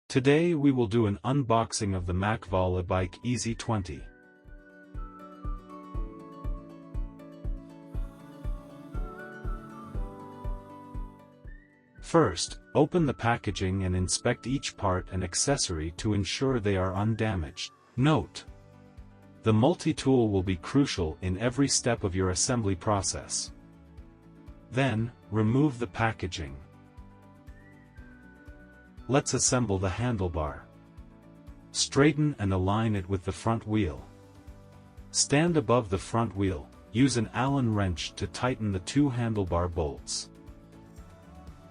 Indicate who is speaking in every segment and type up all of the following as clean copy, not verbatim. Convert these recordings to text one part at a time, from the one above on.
Speaker 1: Today we will do an unboxing of the Macvol e-bike Easy20. First, open the packaging and inspect each part and accessory to ensure they are undamaged. Note: the multi-tool will be crucial in every step of your assembly process. Then, remove the packaging. Let's assemble the handlebar. Straighten and align it with the front wheel. Stand above the front wheel, use an Allen wrench to tighten the two handlebar bolts.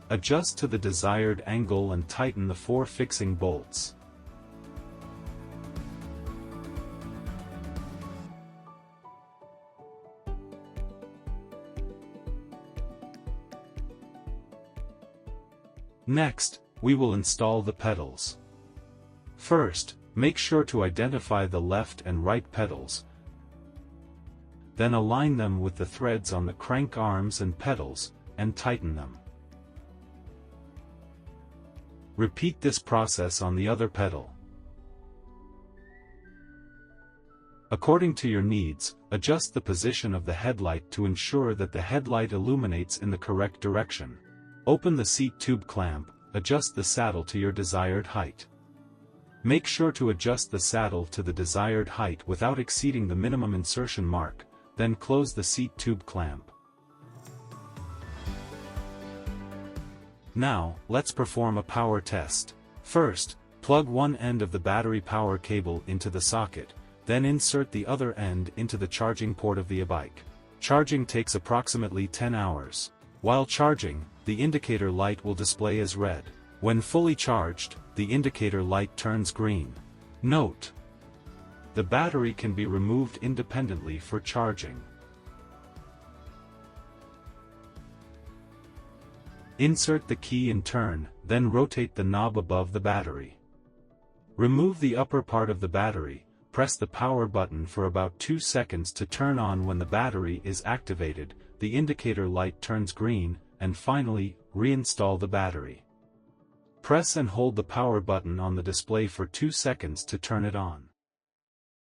Speaker 1: Adjust to the desired angle and tighten the four fixing bolts. Next, we will install the pedals. First, make sure to identify the left and right pedals. Then align them with the threads on the crank arms and pedals, and tighten them. Repeat this process on the other pedal. According to your needs, adjust the position of the headlight to ensure that the headlight illuminates in the correct direction. Open the seat tube clamp, adjust the saddle to your desired height. Make sure to adjust the saddle to the desired height without exceeding the minimum insertion mark, then close the seat tube clamp. Now, let's perform a power test. First, plug one end of the battery power cable into the socket, then insert the other end into the charging port of the e-bike. Charging takes approximately 10 hours. While charging, the indicator light will display as red. When fully charged, the indicator light turns green. Note: the battery can be removed independently for charging. Insert the key in turn, then rotate the knob above the battery. Remove the upper part of the battery, press the power button for about 2 seconds to turn on. When the battery is activated, the indicator light turns green, and finally, reinstall the battery. Press and hold the power button on the display for 2 seconds to turn it on.